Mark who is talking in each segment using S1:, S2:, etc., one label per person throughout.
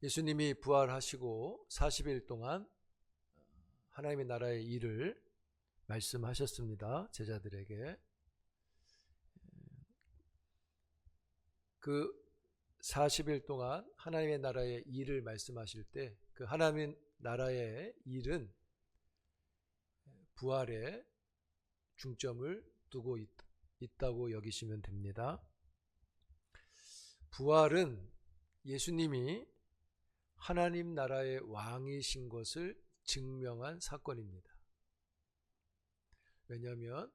S1: 예수님이 부활하시고 40일 동안 하나님의 나라의 일을 말씀하셨습니다. 제자들에게. 그 40일 동안 하나님의 나라의 일을 말씀하실 때 그 하나님의 나라의 일은 부활에 중점을 두고 있다고 여기시면 됩니다. 부활은 예수님이 하나님 나라의 왕이신 것을 증명한 사건입니다. 왜냐하면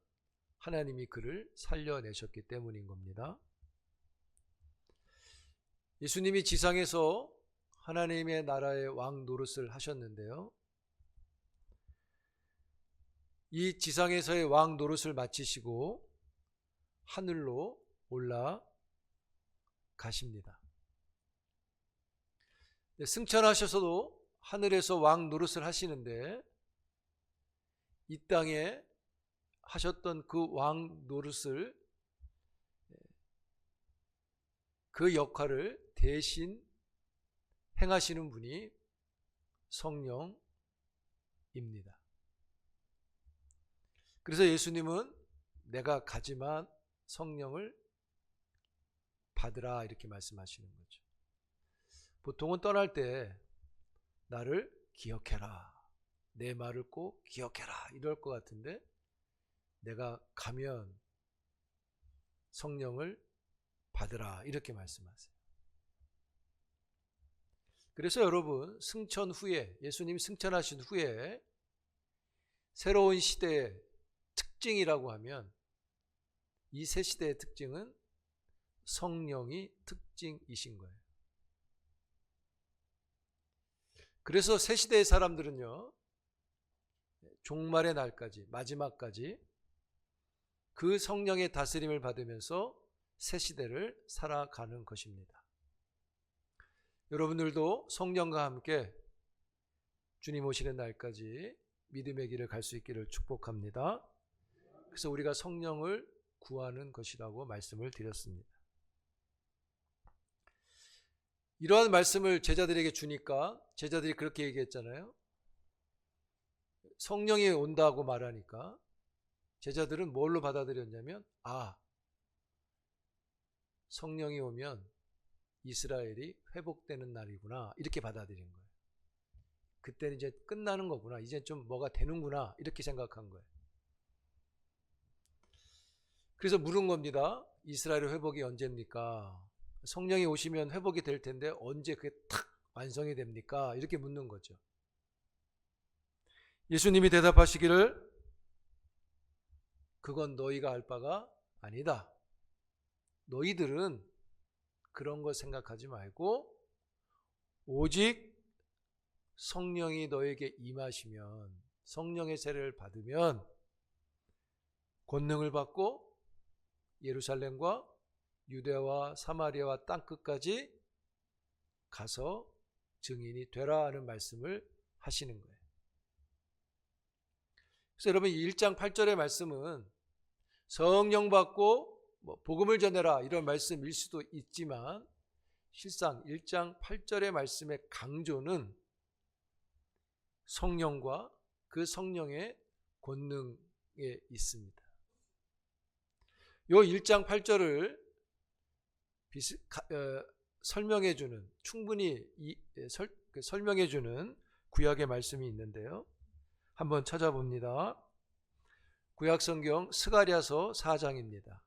S1: 하나님이 그를 살려내셨기 때문인 겁니다. 예수님이 지상에서 하나님의 나라의 왕 노릇을 하셨는데요. 이 지상에서의 왕 노릇을 마치시고 하늘로 올라가십니다. 승천하셔서도 하늘에서 왕 노릇을 하시는데 이 땅에 하셨던 그 왕 노릇을 그 역할을 대신 행하시는 분이 성령입니다. 그래서 예수님은 내가 가지만 성령을 받으라 이렇게 말씀하시는 거죠. 보통은 떠날 때 나를 기억해라, 내 말을 꼭 기억해라 이럴 것 같은데 내가 가면 성령을 받으라 이렇게 말씀하세요. 그래서 여러분 승천 후에 예수님이 승천하신 후에 새로운 시대의 특징이라고 하면 이 새 시대의 특징은 성령이 특징이신 거예요. 그래서 새 시대의 사람들은요 종말의 날까지 마지막까지 그 성령의 다스림을 받으면서 새 시대를 살아가는 것입니다. 여러분들도 성령과 함께 주님 오시는 날까지 믿음의 길을 갈 수 있기를 축복합니다. 그래서 우리가 성령을 구하는 것이라고 말씀을 드렸습니다. 이러한 말씀을 제자들에게 주니까 제자들이 그렇게 얘기했잖아요. 성령이 온다고 말하니까 제자들은 뭘로 받아들였냐면 성령이 오면 이스라엘이 회복되는 날이구나 이렇게 받아들인 거예요. 그때는 이제 끝나는 거구나, 이제 좀 뭐가 되는구나 이렇게 생각한 거예요. 그래서 물은 겁니다. 이스라엘의 회복이 언제입니까? 성령이 오시면 회복이 될 텐데 언제 그게 탁 완성이 됩니까? 이렇게 묻는 거죠. 예수님이 대답하시기를 그건 너희가 알 바가 아니다. 너희들은 그런 거 생각하지 말고 오직 성령이 너에게 임하시면 성령의 세례를 받으면 권능을 받고 예루살렘과 유대와 사마리아와 땅끝까지 가서 증인이 되라 하는 말씀을 하시는 거예요. 그래서 여러분 1장 8절의 말씀은 성령 받고 복음을 전해라 이런 말씀일 수도 있지만 실상 1장 8절의 말씀의 강조는 성령과 그 성령의 권능에 있습니다. 요 1장 8절을 설명해주는 충분히 설명해주는 구약의 말씀이 있는데요. 한번 찾아봅니다. 구약성경 스가랴서 4장입니다.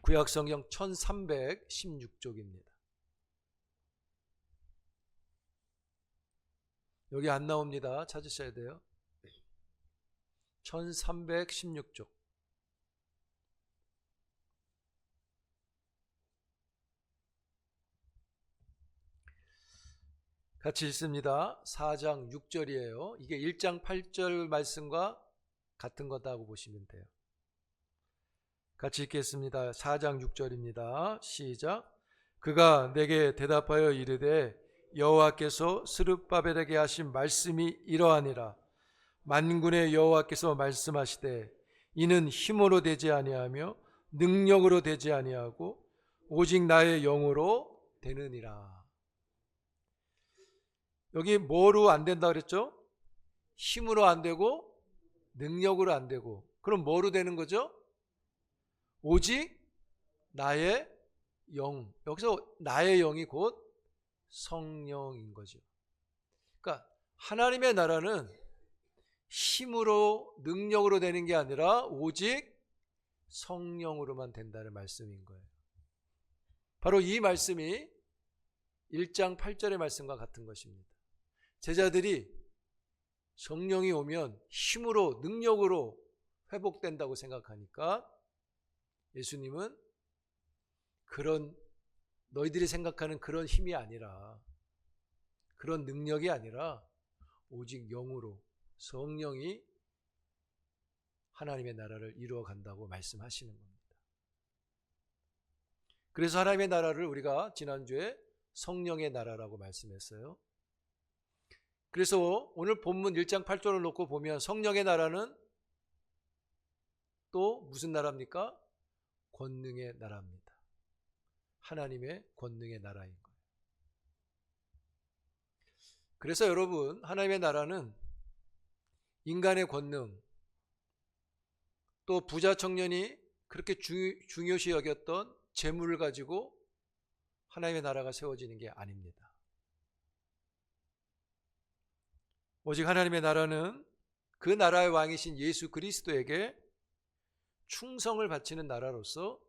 S1: 구약성경 1316쪽입니다. 여기 안 나옵니다. 찾으셔야 돼요. 1316쪽. 같이 읽습니다. 4장 6절이에요. 이게 1장 8절 말씀과 같은 거다고 보시면 돼요. 같이 읽겠습니다. 4장 6절입니다. 시작. 그가 내게 대답하여 이르되 여호와께서 스룹바벨에게 하신 말씀이 이러하니라. 만군의 여호와께서 말씀하시되 이는 힘으로 되지 아니하며 능력으로 되지 아니하고 오직 나의 영으로 되느니라. 여기 뭐로 안 된다 그랬죠? 힘으로 안 되고 능력으로 안 되고, 그럼 뭐로 되는 거죠? 오직 나의 영. 여기서 나의 영이 곧 성령인 거죠. 그러니까 하나님의 나라는 힘으로 능력으로 되는 게 아니라 오직 성령으로만 된다는 말씀인 거예요. 바로 이 말씀이 1장 8절의 말씀과 같은 것입니다. 제자들이 성령이 오면 힘으로 능력으로 회복된다고 생각하니까 예수님은 그런 너희들이 생각하는 그런 힘이 아니라, 그런 능력이 아니라 오직 영으로 성령이 하나님의 나라를 이루어 간다고 말씀하시는 겁니다. 그래서 하나님의 나라를 우리가 지난주에 성령의 나라라고 말씀했어요. 그래서 오늘 본문 1장 8절을 놓고 보면 성령의 나라는 또 무슨 나라입니까? 권능의 나라입니다. 하나님의 권능의 나라인 거예요. 그래서 여러분, 하나님의 나라는 인간의 권능, 또 부자 청년이 그렇게 중요시 여겼던 재물을 가지고 하나님의 나라가 세워지는 게 아닙니다. 오직 하나님의 나라는 그 나라의 왕이신 예수 그리스도에게 충성을 바치는 나라로서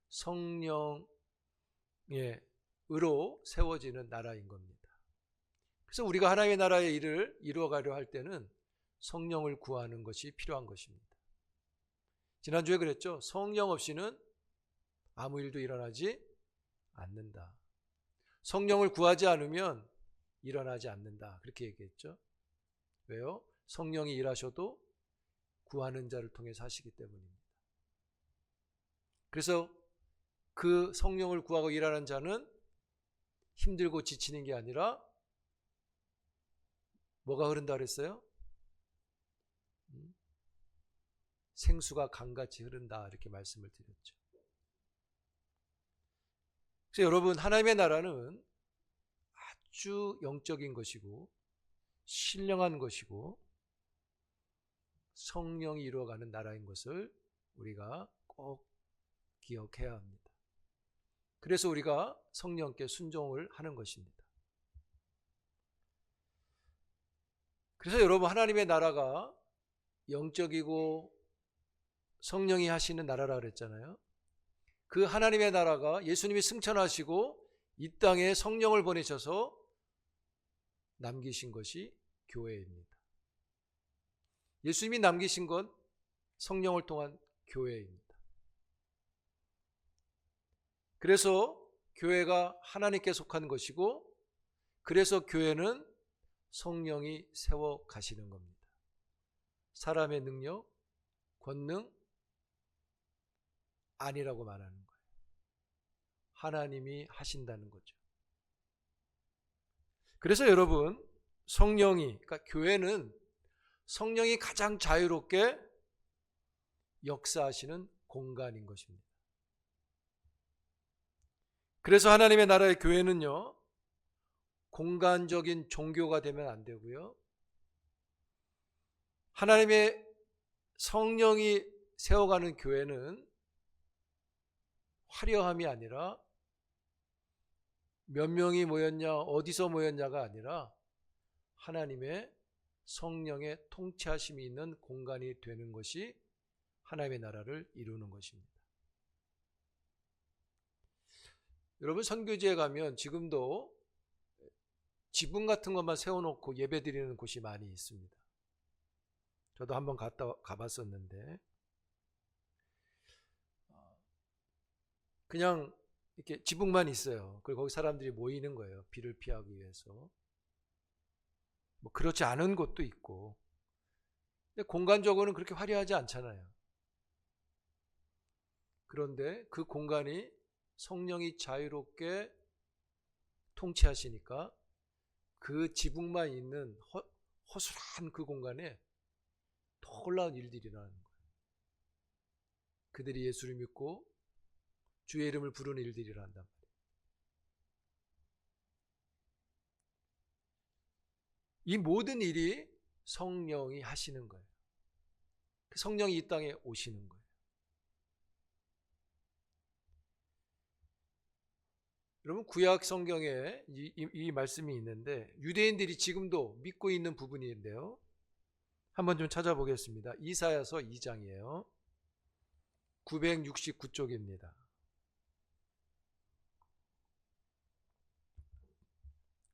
S1: 성령의 의로 세워지는 나라인 겁니다. 그래서 우리가 하나님의 나라의 일을 이루어가려 할 때는 성령을 구하는 것이 필요한 것입니다. 지난주에 그랬죠. 성령 없이는 아무 일도 일어나지 않는다. 성령을 구하지 않으면 일어나지 않는다. 그렇게 얘기했죠. 왜요? 성령이 일하셔도 구하는 자를 통해서 하시기 때문입니다. 그래서 그 성령을 구하고 일하는 자는 힘들고 지치는 게 아니라 뭐가 흐른다 그랬어요? 생수가 강같이 흐른다, 이렇게 말씀을 드렸죠. 그래서 여러분, 하나님의 나라는 아주 영적인 것이고 신령한 것이고 성령이 이루어가는 나라인 것을 우리가 꼭 기억해야 합니다. 그래서 우리가 성령께 순종을 하는 것입니다. 그래서 여러분, 하나님의 나라가 영적이고 성령이 하시는 나라라 그랬잖아요. 그 하나님의 나라가 예수님이 승천하시고 이 땅에 성령을 보내셔서 남기신 것이 교회입니다. 예수님이 남기신 건 성령을 통한 교회입니다. 그래서 교회가 하나님께 속한 것이고, 그래서 교회는 성령이 세워 가시는 겁니다. 사람의 능력, 권능 아니라고 말하는 거예요. 하나님이 하신다는 거죠. 그래서 여러분, 성령이, 그러니까 교회는 성령이 가장 자유롭게 역사하시는 공간인 것입니다. 그래서 하나님의 나라의 교회는요, 공간적인 종교가 되면 안 되고요, 하나님의 성령이 세워가는 교회는 화려함이 아니라 몇 명이 모였냐, 어디서 모였냐가 아니라 하나님의 성령의 통치하심이 있는 공간이 되는 것이 하나님의 나라를 이루는 것입니다. 여러분, 선교지에 가면 지금도 지붕 같은 것만 세워놓고 예배드리는 곳이 많이 있습니다. 저도 한번 가봤었는데 그냥 이렇게 지붕만 있어요. 그리고 거기 사람들이 모이는 거예요. 비를 피하기 위해서. 뭐 그렇지 않은 곳도 있고, 근데 공간적으로는 그렇게 화려하지 않잖아요. 그런데 그 공간이 성령이 자유롭게 통치하시니까 그 지붕만 있는 허술한 그 공간에 놀라운 일들이 일어나는 거예요. 그들이 예수를 믿고 주의 이름을 부르는 일들이 일어난단 말이에요. 이 모든 일이 성령이 하시는 거예요. 성령이 이 땅에 오시는 거예요. 여러분, 구약 성경에 이 말씀이 있는데 유대인들이 지금도 믿고 있는 부분인데요. 한번 좀 찾아보겠습니다. 이사야서 2장이에요. 969쪽입니다.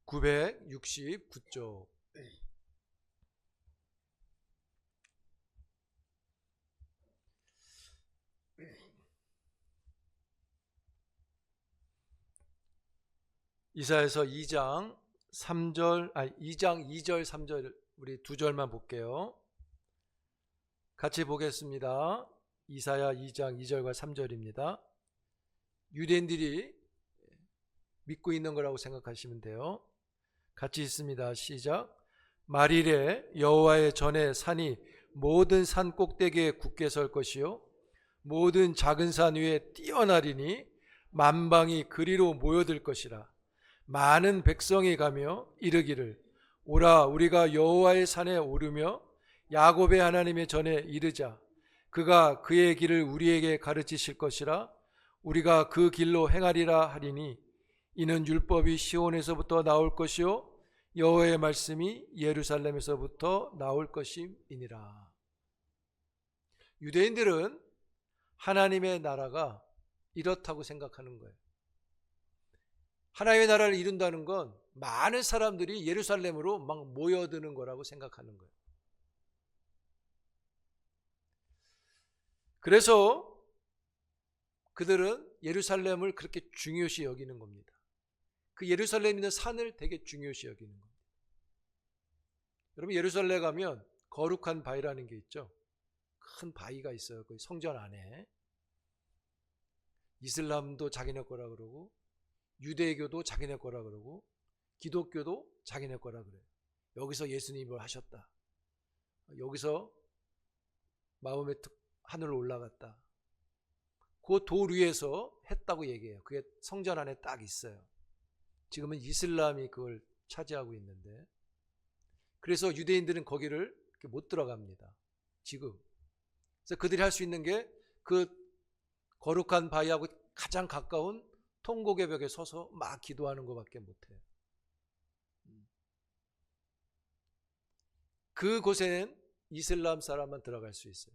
S1: (969쪽) 이사야서 2장 2절 3절 우리 두 절만 볼게요. 같이 보겠습니다. 이사야 2장 2절과 3절입니다. 유대인들이 믿고 있는 거라고 생각하시면 돼요. 같이 있습니다. 시작. 말일에 여호와의 전에 산이 모든 산 꼭대기에 굳게 설 것이요 모든 작은 산 위에 뛰어나리니 만방이 그리로 모여들 것이라. 많은 백성이 가며 이르기를 오라 우리가 여호와의 산에 오르며 야곱의 하나님의 전에 이르자. 그가 그의 길을 우리에게 가르치실 것이라. 우리가 그 길로 행하리라 하리니 이는 율법이 시온에서부터 나올 것이요 여호와의 말씀이 예루살렘에서부터 나올 것임이니라. 유대인들은 하나님의 나라가 이렇다고 생각하는 거예요. 하나님의 나라를 이룬다는 건 많은 사람들이 예루살렘으로 막 모여드는 거라고 생각하는 거예요. 그래서 그들은 예루살렘을 그렇게 중요시 여기는 겁니다. 그 예루살렘에 있는 산을 되게 중요시 여기는 겁니다. 여러분, 예루살렘에 가면 거룩한 바위라는 게 있죠. 큰 바위가 있어요. 그 성전 안에. 이슬람도 자기네 거라 그러고 유대교도 자기네 거라 그러고 기독교도 자기네 거라 그래요. 여기서 예수님이 뭘 하셨다. 여기서 마음의 하늘로 올라갔다. 그 돌 위에서 했다고 얘기해요. 그게 성전 안에 딱 있어요. 지금은 이슬람이 그걸 차지하고 있는데, 그래서 유대인들은 거기를 못 들어갑니다. 지금. 그래서 그들이 할 수 있는 게 그 거룩한 바위하고 가장 가까운 통곡의 벽에 서서 막 기도하는 것밖에 못해요. 그곳에는 이슬람 사람만 들어갈 수 있어요.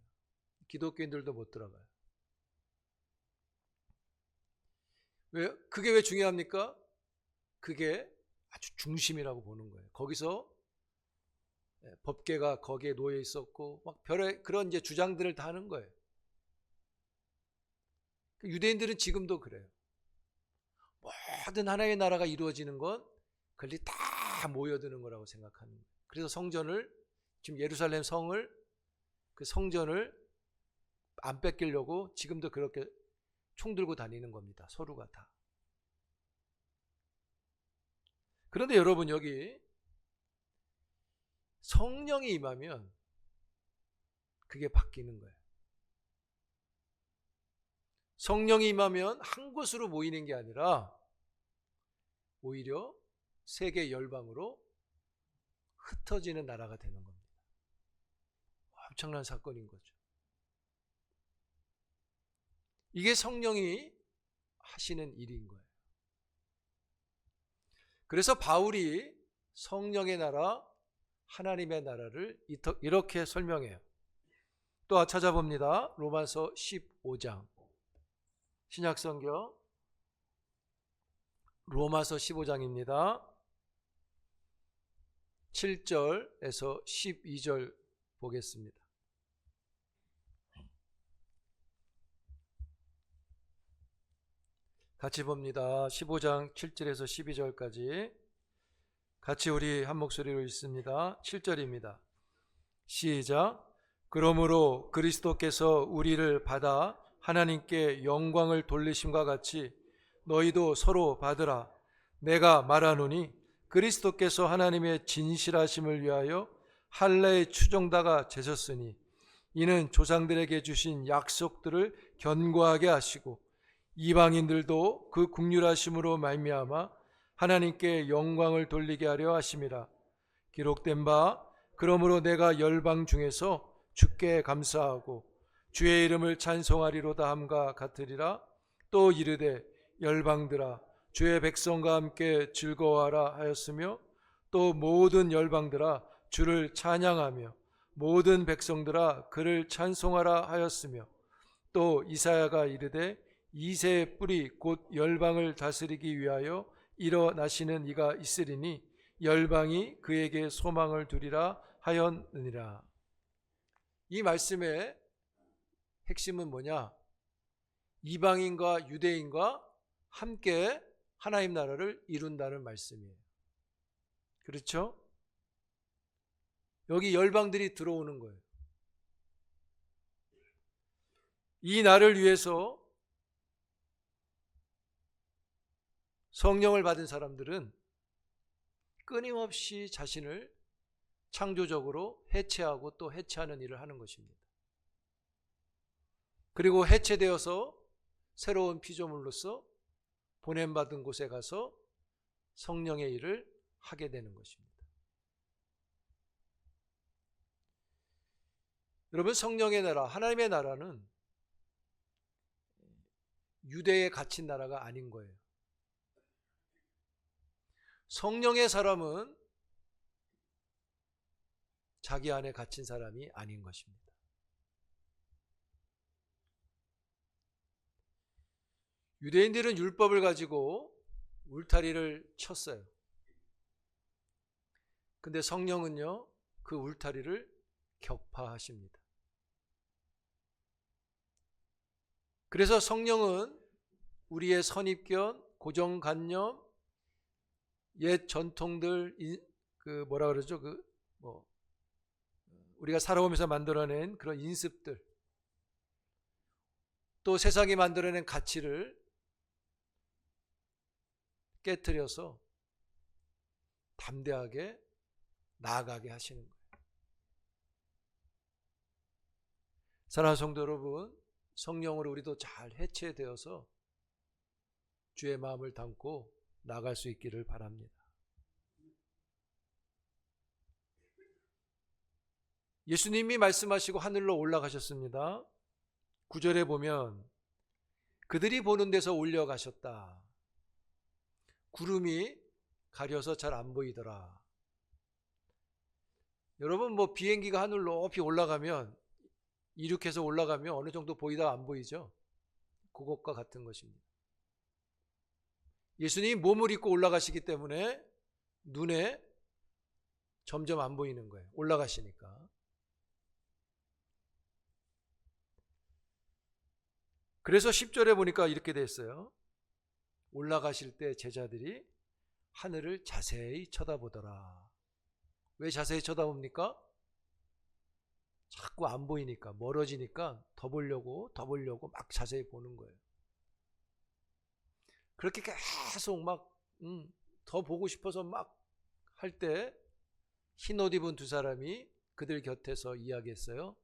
S1: 기독교인들도 못 들어가요. 그게 왜 중요합니까? 그게 아주 중심이라고 보는 거예요. 거기서 법궤가 거기에 놓여 있었고 막 별의 그런 이제 주장들을 다 하는 거예요. 유대인들은 지금도 그래요. 모든 하나님의 나라가 이루어지는 건 그들이 다 모여드는 거라고 생각하는 거예요. 그래서 성전을, 지금 예루살렘 성을, 그 성전을 안 뺏기려고 지금도 그렇게 총 들고 다니는 겁니다. 서로가 다. 그런데 여러분, 여기 성령이 임하면 그게 바뀌는 거예요. 성령이 임하면 한 곳으로 모이는 게 아니라 오히려 세계 열방으로 흩어지는 나라가 되는 겁니다. 엄청난 사건인 거죠. 이게 성령이 하시는 일인 거예요. 그래서 바울이 성령의 나라, 하나님의 나라를 이렇게 설명해요. 또 찾아봅니다. 로마서 15장. 신약성경 로마서 15장입니다. 7절에서 12절 보겠습니다. 같이 봅니다. 15장 7절에서 12절까지 같이 우리 한 목소리로 읽습니다. 7절입니다. 시작. 그러므로 그리스도께서 우리를 받아 하나님께 영광을 돌리심과 같이 너희도 서로 받으라. 내가 말하노니 그리스도께서 하나님의 진실하심을 위하여 할례의 추종다가 되셨으니 이는 조상들에게 주신 약속들을 견고하게 하시고 이방인들도 그 긍휼하심으로 말미암아 하나님께 영광을 돌리게 하려 하심이라. 기록된 바 그러므로 내가 열방 중에서 주께 감사하고 주의 이름을 찬송하리로다 함과 같으리라. 또 이르되 열방들아 주의 백성과 함께 즐거워하라 하였으며 또 모든 열방들아 주를 찬양하며 모든 백성들아 그를 찬송하라 하였으며 또 이사야가 이르되 이새의 뿌리 곧 열방을 다스리기 위하여 일어나시는 이가 있으리니 열방이 그에게 소망을 두리라 하였느니라. 이 말씀의 핵심은 뭐냐? 이방인과 유대인과 함께 하나님 나라를 이룬다는 말씀이에요. 그렇죠? 여기 열방들이 들어오는 거예요. 이 날을 위해서 성령을 받은 사람들은 끊임없이 자신을 창조적으로 해체하고 또 해체하는 일을 하는 것입니다. 그리고 해체되어서 새로운 피조물로서 보냄받은 곳에 가서 성령의 일을 하게 되는 것입니다. 여러분, 성령의 나라, 하나님의 나라는 유대에 갇힌 나라가 아닌 거예요. 성령의 사람은 자기 안에 갇힌 사람이 아닌 것입니다. 유대인들은 율법을 가지고 울타리를 쳤어요. 근데 성령은요, 그 울타리를 격파하십니다. 그래서 성령은 우리의 선입견, 고정관념, 옛 전통들, 뭐라 그러죠? 우리가 살아오면서 만들어낸 그런 인습들, 또 세상이 만들어낸 가치를 깨트려서 담대하게 나아가게 하시는 거예요. 사랑하는 성도 여러분, 성령으로 우리도 잘 해체되어서 주의 마음을 담고 나갈 수 있기를 바랍니다. 예수님이 말씀하시고 하늘로 올라가셨습니다. 9절에 보면 그들이 보는 데서 올려가셨다. 구름이 가려서 잘 안 보이더라. 여러분, 비행기가 하늘 높이 올라가면, 이륙해서 올라가면 어느 정도 보이다 안 보이죠? 그것과 같은 것입니다. 예수님이 몸을 입고 올라가시기 때문에 눈에 점점 안 보이는 거예요. 올라가시니까. 그래서 10절에 보니까 이렇게 돼 있어요. 올라가실 때 제자들이 하늘을 자세히 쳐다보더라. 왜 자세히 쳐다봅니까? 자꾸 안 보이니까, 멀어지니까 더 보려고 막 자세히 보는 거예요. 그렇게 계속 더 보고 싶어서 막 할 때 흰옷 입은 두 사람이 그들 곁에서 이야기했어요.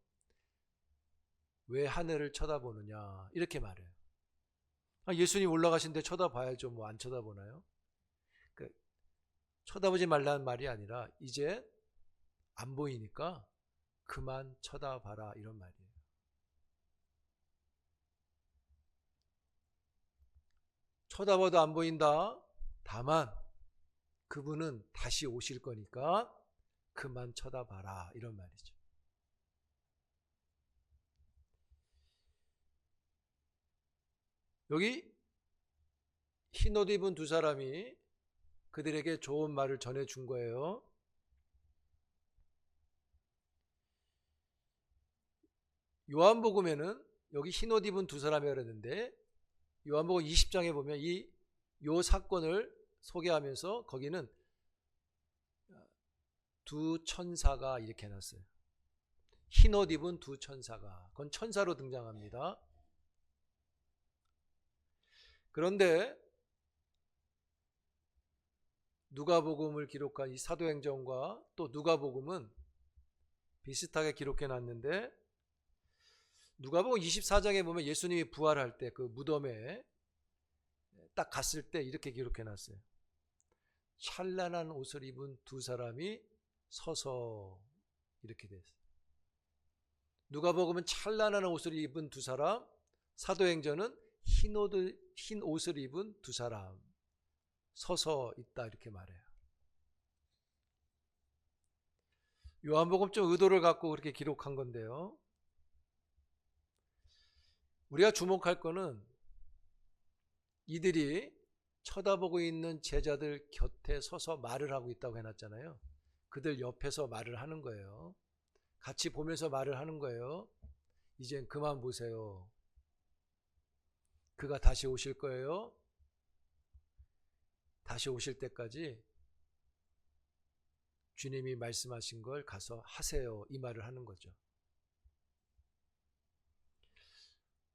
S1: 왜 하늘을 쳐다보느냐, 이렇게 말해요. 예수님 올라가신데 쳐다봐야죠. 안 쳐다보나요? 쳐다보지 말라는 말이 아니라 이제 안 보이니까 그만 쳐다봐라, 이런 말이에요. 쳐다봐도 안 보인다. 다만 그분은 다시 오실 거니까 그만 쳐다봐라, 이런 말이죠. 여기 흰옷 입은 두 사람이 그들에게 좋은 말을 전해준 거예요. 요한복음에는 여기 흰옷 입은 두 사람이 그랬는데, 요한복음 20장에 보면 요 사건을 소개하면서 거기는 두 천사가 이렇게 해놨어요. 흰옷 입은 두 천사가. 그건 천사로 등장합니다. 그런데 누가복음을 기록한 이 사도행전과 또 누가복음은 비슷하게 기록해 놨는데, 누가복음 24장에 보면 예수님이 부활할 때 그 무덤에 딱 갔을 때 이렇게 기록해 놨어요. 찬란한 옷을 입은 두 사람이 서서 이렇게 됐어요. 누가복음은 찬란한 옷을 입은 두 사람, 사도행전은 흰 옷을 입은 두 사람 서서 있다 이렇게 말해요. 요한복음 좀 의도를 갖고 그렇게 기록한 건데요. 우리가 주목할 거는 이들이 쳐다보고 있는 제자들 곁에 서서 말을 하고 있다고 해놨잖아요. 그들 옆에서 말을 하는 거예요. 같이 보면서 말을 하는 거예요. 이젠 그만 보세요. 그가 다시 오실 거예요. 다시 오실 때까지 주님이 말씀하신 걸 가서 하세요. 이 말을 하는 거죠.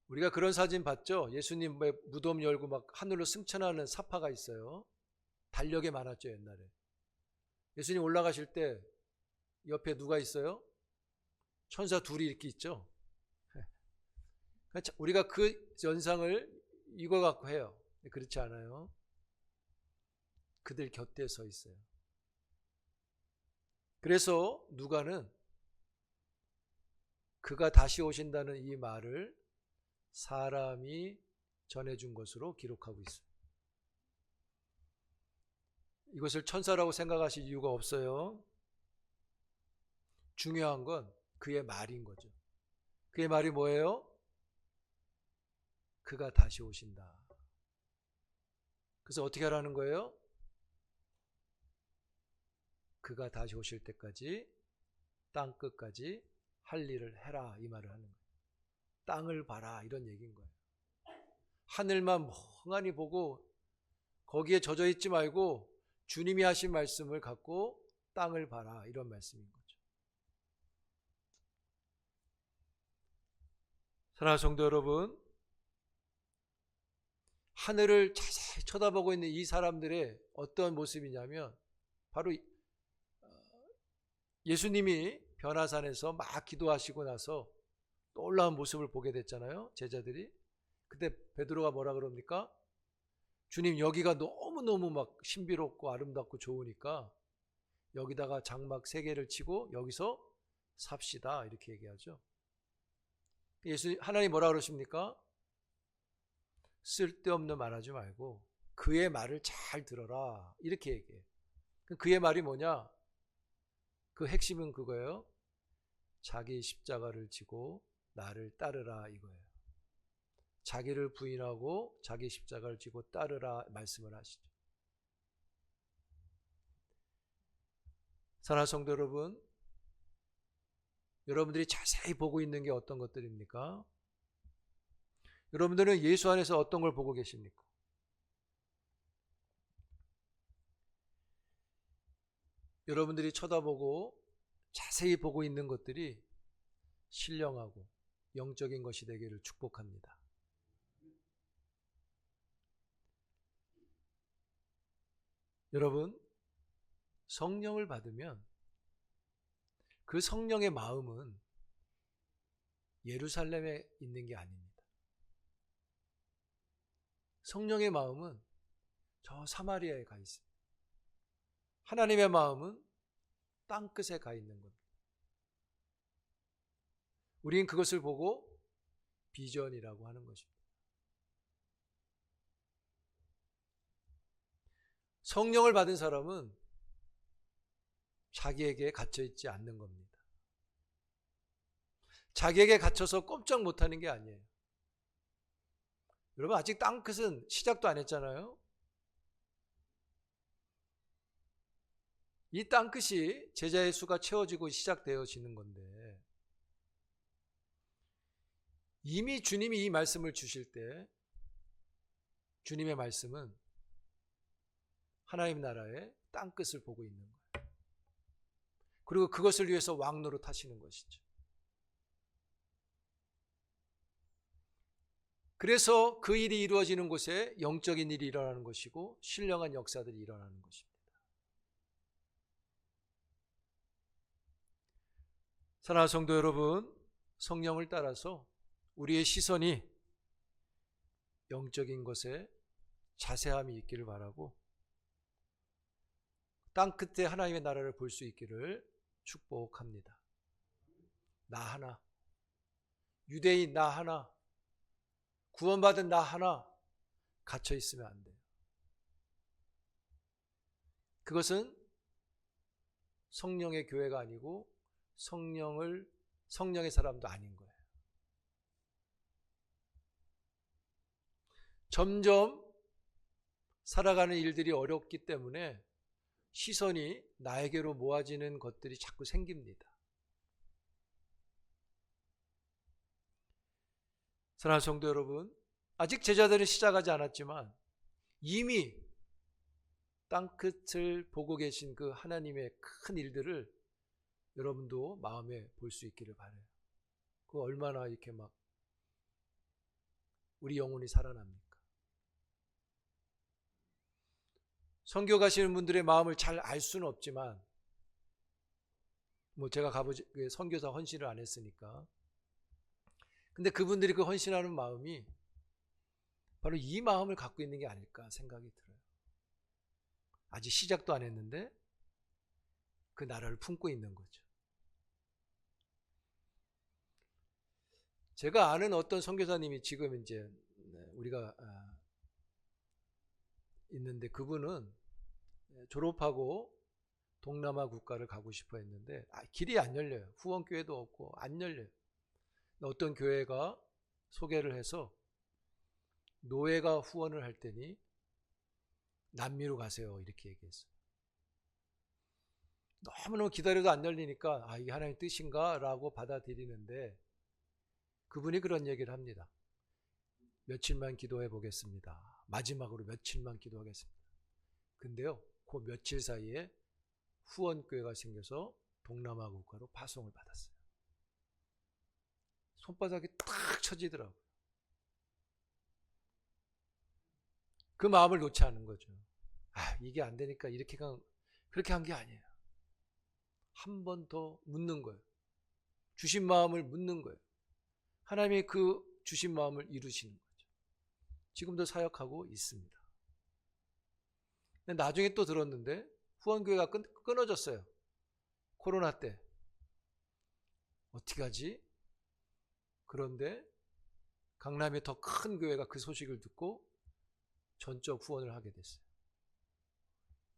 S1: 우리가 그런 사진 봤죠? 예수님 무덤 열고 막 하늘로 승천하는 사파가 있어요. 달력에 많았죠, 옛날에. 예수님 올라가실 때 옆에 누가 있어요? 천사 둘이 이렇게 있죠. 우리가 그 연상을 이거 갖고 해요. 그렇지 않아요. 그들 곁에 서 있어요. 그래서 누가는 그가 다시 오신다는 이 말을 사람이 전해준 것으로 기록하고 있어요. 이것을 천사라고 생각하실 이유가 없어요. 중요한 건 그의 말인 거죠. 그의 말이 뭐예요? 그가 다시 오신다. 그래서 어떻게 하라는 거예요? 그가 다시 오실 때까지 땅 끝까지 할 일을 해라 이 말을 하는 거예요. 땅을 봐라 이런 얘기인 거예요. 하늘만 멍하니 보고 거기에 젖어 있지 말고 주님이 하신 말씀을 갖고 땅을 봐라 이런 말씀인 거죠. 사랑하는 성도 여러분, 하늘을 자세히 쳐다보고 있는 이 사람들의 어떤 모습이냐면 바로 예수님이 변화산에서 막 기도하시고 나서 놀라운 모습을 보게 됐잖아요. 제자들이. 그때 베드로가 뭐라 그럽니까? 주님 여기가 너무너무 막 신비롭고 아름답고 좋으니까 여기다가 장막 3개를 치고 여기서 삽시다 이렇게 얘기하죠. 하나님 뭐라 그러십니까? 쓸데없는 말하지 말고 그의 말을 잘 들어라 이렇게 얘기해요. 그의 말이 뭐냐? 그 핵심은 그거예요. 자기 십자가를 지고 나를 따르라 이거예요. 자기를 부인하고 자기 십자가를 지고 따르라 말씀을 하시죠. 사랑하는 성도 여러분, 여러분들이 자세히 보고 있는 게 어떤 것들입니까? 여러분들은 예수 안에서 어떤 걸 보고 계십니까? 여러분들이 쳐다보고 자세히 보고 있는 것들이 신령하고 영적인 것이 되기를 축복합니다. 여러분, 성령을 받으면 그 성령의 마음은 예루살렘에 있는 게 아닙니다. 성령의 마음은 저 사마리아에 가 있습니다. 하나님의 마음은 땅끝에 가 있는 겁니다. 우리는 그것을 보고 비전이라고 하는 것입니다. 성령을 받은 사람은 자기에게 갇혀 있지 않는 겁니다. 자기에게 갇혀서 꼼짝 못하는 게 아니에요. 여러분 아직 땅끝은 시작도 안 했잖아요. 이 땅끝이 제자의 수가 채워지고 시작되어지는 건데 이미 주님이 이 말씀을 주실 때 주님의 말씀은 하나님 나라의 땅끝을 보고 있는 거예요. 그리고 그것을 위해서 왕노릇 하시는 것이죠. 그래서 그 일이 이루어지는 곳에 영적인 일이 일어나는 것이고 신령한 역사들이 일어나는 것입니다. 사랑하는 성도 여러분, 성령을 따라서 우리의 시선이 영적인 것에 자세함이 있기를 바라고 땅 끝에 하나님의 나라를 볼 수 있기를 축복합니다. 나 하나, 유대인 나 하나, 구원받은 나 하나 갇혀 있으면 안 돼요. 그것은 성령의 교회가 아니고 성령의 사람도 아닌 거예요. 점점 살아가는 일들이 어렵기 때문에 시선이 나에게로 모아지는 것들이 자꾸 생깁니다. 사랑하는 성도 여러분, 아직 제자들은 시작하지 않았지만 이미 땅끝을 보고 계신 그 하나님의 큰 일들을 여러분도 마음에 볼 수 있기를 바라요. 그 얼마나 이렇게 막 우리 영혼이 살아납니까? 선교 가시는 분들의 마음을 잘 알 수는 없지만, 제가 선교사 헌신을 안 했으니까. 근데 그분들이 그 헌신하는 마음이 바로 이 마음을 갖고 있는 게 아닐까 생각이 들어요. 아직 시작도 안 했는데 그 나라를 품고 있는 거죠. 제가 아는 어떤 선교사님이 지금 이제 우리가 있는데, 그분은 졸업하고 동남아 국가를 가고 싶어 했는데 길이 안 열려요. 후원교회도 없고 안 열려요. 어떤 교회가 소개를 해서 노예가 후원을 할 테니 남미로 가세요 이렇게 얘기했어요. 너무너무 기다려도 안 열리니까 이게 하나님의 뜻인가 라고 받아들이는데, 그분이 그런 얘기를 합니다. 며칠만 기도해 보겠습니다. 마지막으로 며칠만 기도하겠습니다. 근데요, 그 며칠 사이에 후원교회가 생겨서 동남아 국가로 파송을 받았어요. 손바닥이 탁 쳐지더라고요. 그 마음을 놓지 않은 거죠. 이게 안 되니까 그렇게 한 게 아니에요. 한 번 더 묻는 거예요. 주신 마음을 묻는 거예요. 하나님이 그 주신 마음을 이루시는 거죠. 지금도 사역하고 있습니다. 근데 나중에 또 들었는데 후원교회가 끊어졌어요. 코로나 때. 어떻게 하지? 그런데 강남에 더 큰 교회가 그 소식을 듣고 전적 후원을 하게 됐어요.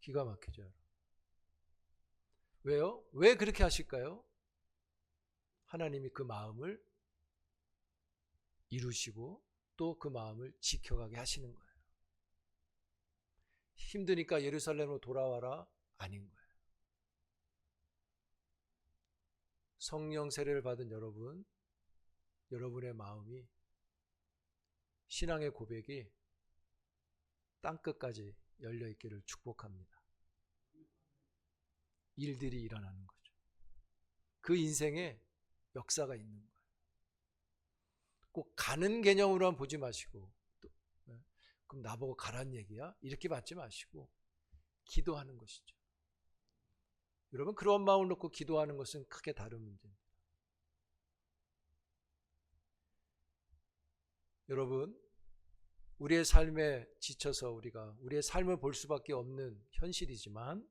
S1: 기가 막히죠. 왜요? 왜 그렇게 하실까요? 하나님이 그 마음을 이루시고 또 그 마음을 지켜가게 하시는 거예요. 힘드니까 예루살렘으로 돌아와라 아닌 거예요. 성령 세례를 받은 여러분의 마음이, 신앙의 고백이 땅끝까지 열려있기를 축복합니다. 일들이 일어나는 거죠. 그 인생에 역사가 있는 거예요. 꼭 가는 개념으로만 보지 마시고, 그럼 나보고 가란 얘기야? 이렇게 받지 마시고 기도하는 것이죠. 여러분, 그런 마음을 놓고 기도하는 것은 크게 다른 문제입니다. 여러분, 우리의 삶에 지쳐서 우리의 삶을 볼 수밖에 없는 현실이지만,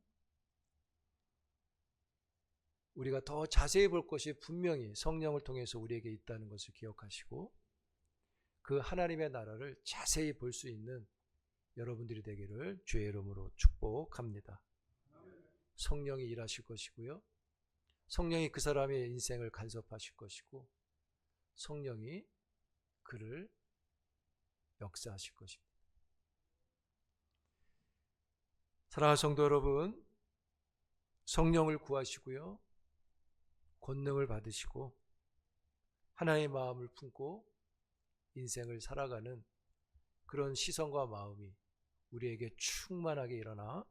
S1: 우리가 더 자세히 볼 것이 분명히 성령을 통해서 우리에게 있다는 것을 기억하시고, 그 하나님의 나라를 자세히 볼 수 있는 여러분들이 되기를 주의 이름으로 축복합니다. 성령이 일하실 것이고요. 성령이 그 사람의 인생을 간섭하실 것이고, 성령이 그를 역사하실 것입니다. 사랑하는 성도 여러분, 성령을 구하시고요, 권능을 받으시고 하나님의 마음을 품고 인생을 살아가는 그런 시선과 마음이 우리에게 충만하게 일어나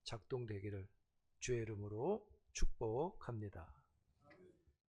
S1: 작동되기를 주의 이름으로 축복합니다.